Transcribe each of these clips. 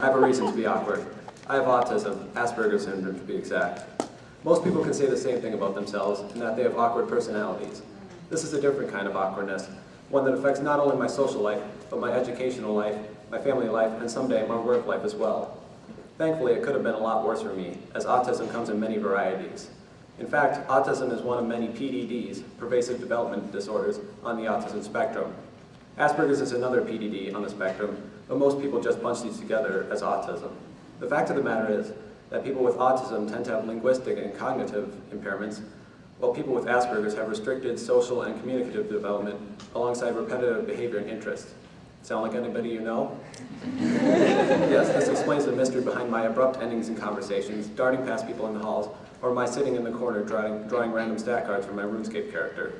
have a reason to be awkward. I have autism, Aspbergers Syndrome to be exact. Most people can say the same thing about themselves, in that they have awkward personalities. This is a different kind of awkwardness, one that affects not only my social life, but my educational life, my family life, and someday my work life as well. Thankfully, it could have been a lot worse for me, as autism comes in many varieties. In fact, autism is one of many PDDs, pervasive development disorders, on the autism spectrum. Asperger's is another PDD on the spectrum, but most people just bunch these together as autism. The fact of the matter is that people with autism tend to have linguistic and cognitive impairments, while people with Asperger's have restricted social and communicative development alongside repetitive behavior and interests. Sound like anybody you know? Yes, this explains the mystery behind my abrupt endings in conversations, darting past people in the halls, or my sitting in the corner drawing random stat cards for my RuneScape character.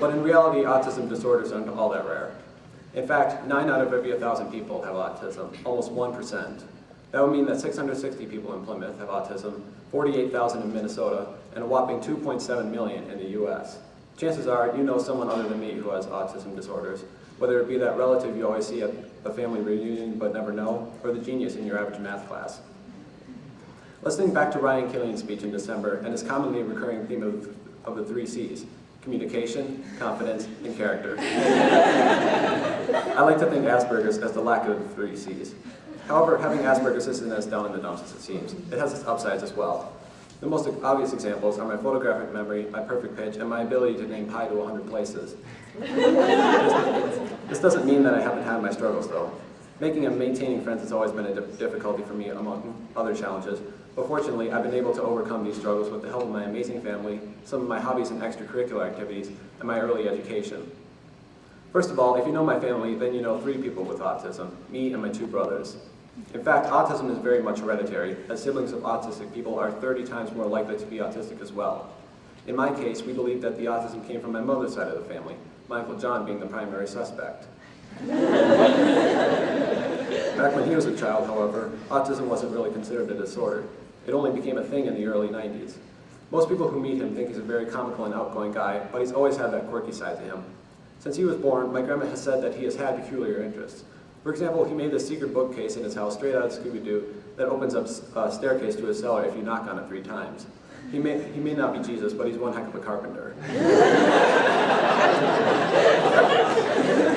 But in reality, autism disorders aren't all that rare. In fact, 9 out of every 1,000 people have autism, almost 1%. That would mean that 660 people in Plymouth have autism, 48,000 in Minnesota, and a whopping 2.7 million in the US. Chances are you know someone other than me who has autism disorders, whether it be that relative you always see at a family reunion but never know, or the genius in your average math class. Let's think back to Ryan Killian's speech in December and his commonly recurring theme of the 3 C's: communication, confidence, and character. I like to think Asperger's as the lack of the 3 C's. However, having Asperger's isn't as down in the dumps as it seems. It has its upsides as well. The most obvious examples are my photographic memory, my perfect pitch, and my ability to name pi to 100 places. This doesn't mean that I haven't had my struggles, though. Making and maintaining friends has always been a difficulty for me among other challenges, but fortunately I've been able to overcome these struggles with the help of my amazing family, some of my hobbies and extracurricular activities, and my early education. First of all, if you know my family, then you know 3 people with autism, me and my 2 brothers. In fact, autism is very much hereditary, as siblings of autistic people are 30 times more likely to be autistic as well. In my case, we believe that the autism came from my mother's side of the family, my Uncle John being the primary suspect. Back when he was a child, however, autism wasn't really considered a disorder. It only became a thing in the early 90s. Most people who meet him think he's a very comical and outgoing guy, but he's always had that quirky side to him. Since he was born, my grandma has said that he has had peculiar interests. For example, he made this secret bookcase in his house straight out of Scooby-Doo that opens up a staircase to his cellar if you knock on it 3 times. He may not be Jesus, but he's one heck of a carpenter.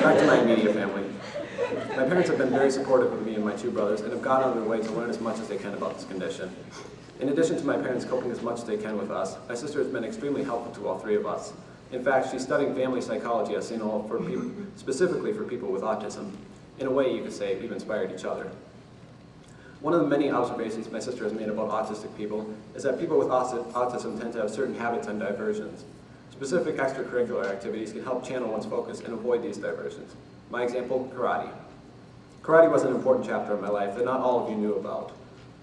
Back to my immediate family. My parents have been very supportive of me and my 2 brothers and have gone out of their way to learn as much as they can about this condition. In addition to my parents coping as much as they can with us, my sister has been extremely helpful to all 3 of us. In fact, she's studying family psychology at St. Olaf specifically for people with autism. In a way, you could say we've inspired each other. One of the many observations my sister has made about autistic people is that people with autism tend to have certain habits and diversions. Specific extracurricular activities can help channel one's focus and avoid these diversions. My example, karate. Karate was an important chapter of my life that not all of you knew about.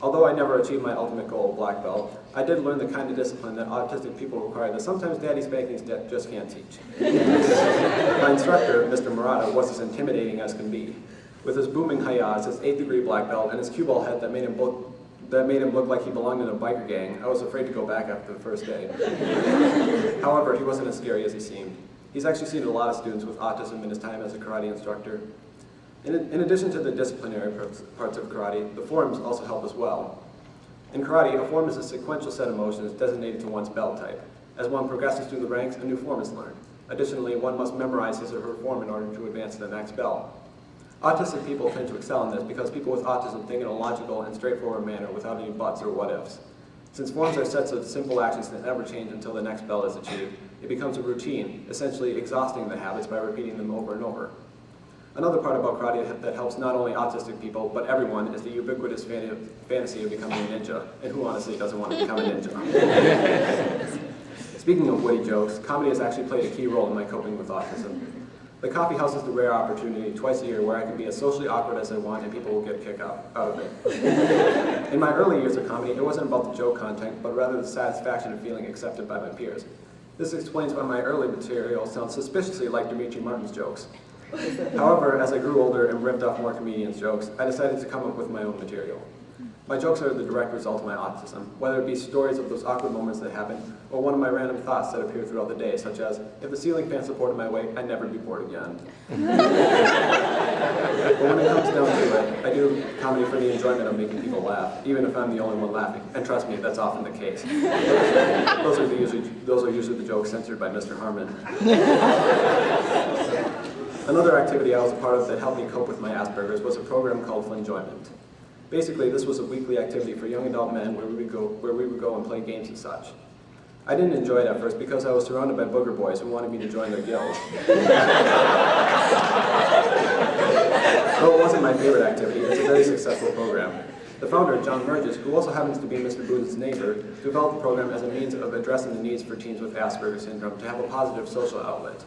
Although I never achieved my ultimate goal of black belt, I did learn the kind of discipline that autistic people require that sometimes daddy's spankings just can't teach. My instructor, Mr. Murata, was as intimidating as can be. With his booming hayas, his 8th degree black belt, and his cue ball head that made him look like he belonged in a biker gang, I was afraid to go back after the first day. However, he wasn't as scary as he seemed. He's actually seen a lot of students with autism in his time as a karate instructor. In addition to the disciplinary parts of karate, the forms also help as well. In karate, a form is a sequential set of motions designated to one's belt type. As one progresses through the ranks, a new form is learned. Additionally, one must memorize his or her form in order to advance to the next belt. Autistic people tend to excel in this because people with autism think in a logical and straightforward manner without any buts or what-ifs. Since forms are sets of simple actions that never change until the next belt is achieved, it becomes a routine, essentially exhausting the habits by repeating them over and over. Another part about karate that helps not only autistic people, but everyone, is the ubiquitous fantasy of becoming a ninja. And who honestly doesn't want to become a ninja? Speaking of witty jokes, comedy has actually played a key role in my coping with autism. The coffee house is the rare opportunity twice a year where I can be as socially awkward as I want and people will get a kick out of it. In my early years of comedy, it wasn't about the joke content, but rather the satisfaction of feeling accepted by my peers. This explains why my early material sounds suspiciously like Dimitri Martin's jokes. However, as I grew older and ripped off more comedians' jokes, I decided to come up with my own material. My jokes are the direct result of my autism, whether it be stories of those awkward moments that happen, or one of my random thoughts that appear throughout the day, such as, if the ceiling fan supported my weight, I'd never be bored again. But when it comes down to it, I do comedy for the enjoyment of making people laugh, even if I'm the only one laughing. And trust me, that's often the case. Those are usually the jokes censored by Mr. Harmon. Another activity I was a part of that helped me cope with my Asperger's was a program called Flinjoyment. Basically, this was a weekly activity for young adult men where we would go and play games and such. I didn't enjoy it at first because I was surrounded by booger boys who wanted me to join their guild. Though it wasn't my favorite activity, it's a very successful program. The founder, John Burgess, who also happens to be Mr. Booth's neighbor, developed the program as a means of addressing the needs for teens with Asperger's Syndrome to have a positive social outlet.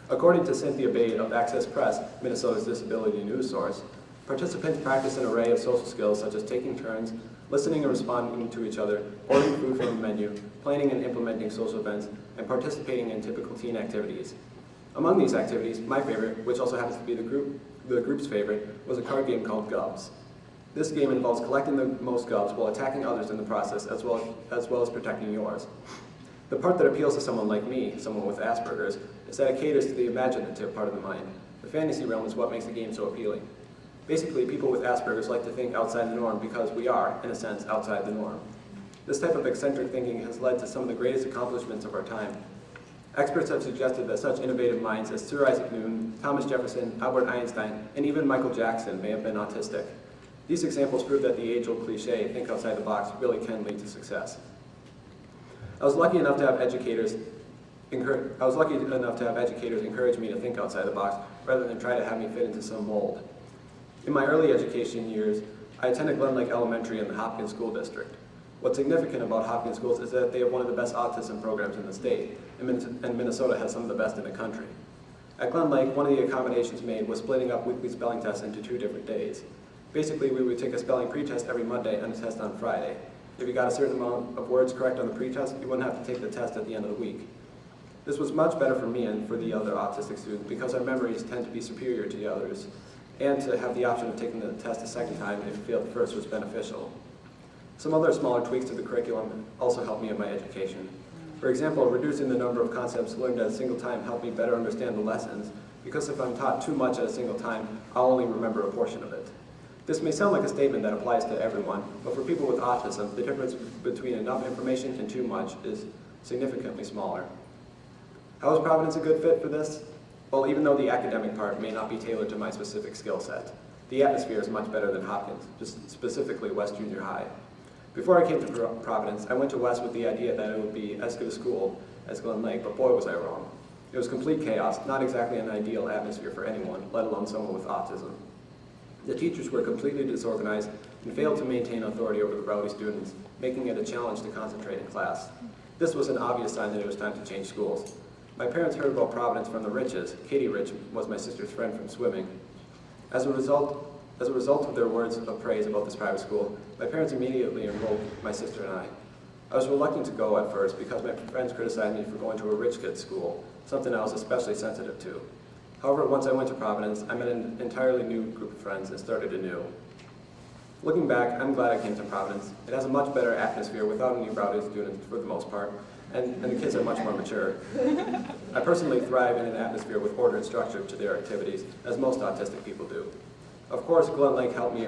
According to Cynthia Bate of Access Press, Minnesota's disability news source, participants practice an array of social skills such as taking turns, listening and responding to each other, ordering food from a menu, planning and implementing social events, and participating in typical teen activities. Among these activities, my favorite, which also happens to be the group's favorite, was a card game called Gubs. This game involves collecting the most Gubs while attacking others in the process, as well as protecting yours. The part that appeals to someone like me, someone with Asperger's, is that it caters to the imaginative part of the mind. The fantasy realm is what makes the game so appealing. Basically, people with Asperger's like to think outside the norm because we are, in a sense, outside the norm. This type of eccentric thinking has led to some of the greatest accomplishments of our time. Experts have suggested that such innovative minds as Sir Isaac Newton, Thomas Jefferson, Albert Einstein, and even Michael Jackson may have been autistic. These examples prove that the age-old cliche, think outside the box, really can lead to success. I was lucky enough to have educators encourage me to think outside the box rather than try to have me fit into some mold. In my early education years, I attended Glen Lake Elementary in the Hopkins School District. What's significant about Hopkins schools is that they have one of the best autism programs in the state, and Minnesota has some of the best in the country. At Glen Lake, one of the accommodations made was splitting up weekly spelling tests into 2 different days. Basically, we would take a spelling pretest every Monday and a test on Friday. If you got a certain amount of words correct on the pretest, you wouldn't have to take the test at the end of the week. This was much better for me and for the other autistic students because our memories tend to be superior to the others, and to have the option of taking the test a second time if you failed the first was beneficial. Some other smaller tweaks to the curriculum also helped me in my education. For example, reducing the number of concepts learned at a single time helped me better understand the lessons, because if I'm taught too much at a single time, I'll only remember a portion of it. This may sound like a statement that applies to everyone, but for people with autism, the difference between enough information and too much is significantly smaller. How is Providence a good fit for this? Well, even though the academic part may not be tailored to my specific skill set, the atmosphere is much better than Hopkins, specifically West Junior High. Before I came to Providence, I went to West with the idea that it would be as good a school as Glen Lake, but boy was I wrong. It was complete chaos, not exactly an ideal atmosphere for anyone, let alone someone with autism. The teachers were completely disorganized and failed to maintain authority over the rowdy students, making it a challenge to concentrate in class. This was an obvious sign that it was time to change schools. My parents heard about Providence from the Riches. Katie Rich was my sister's friend from swimming. As a result of their words of praise about this private school, my parents immediately enrolled my sister and I. I was reluctant to go at first because my friends criticized me for going to a rich kid's school, something I was especially sensitive to. However, once I went to Providence, I met an entirely new group of friends and started anew. Looking back, I'm glad I came to Providence. It has a much better atmosphere without any rowdy students for the most part, and the kids are much more mature. I personally thrive in an atmosphere with order and structure to their activities, as most autistic people do. Of course, Glen Lake helped me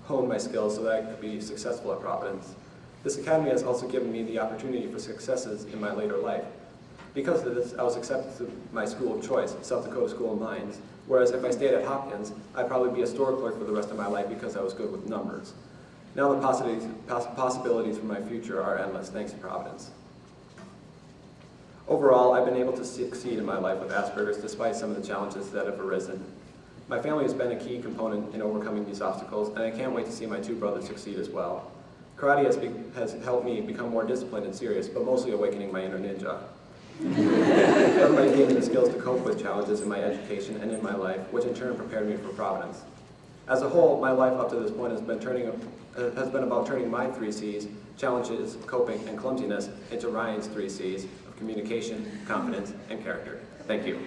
hone my skills so that I could be successful at Providence. This academy has also given me the opportunity for successes in my later life. Because of this, I was accepted to my school of choice, South Dakota School of Mines, whereas if I stayed at Hopkins, I'd probably be a store clerk for the rest of my life because I was good with numbers. Now the possibilities for my future are endless, thanks to Providence. Overall, I've been able to succeed in my life with Asperger's despite some of the challenges that have arisen. My family has been a key component in overcoming these obstacles, and I can't wait to see my 2 brothers succeed as well. Karate has helped me become more disciplined and serious, but mostly awakening my inner ninja. Everybody gave me the skills to cope with challenges in my education and in my life, which in turn prepared me for Providence. As a whole, my life up to this point has been about turning my 3 C's, challenges, coping, and clumsiness, into Ryan's 3 C's of communication, confidence, and character. Thank you.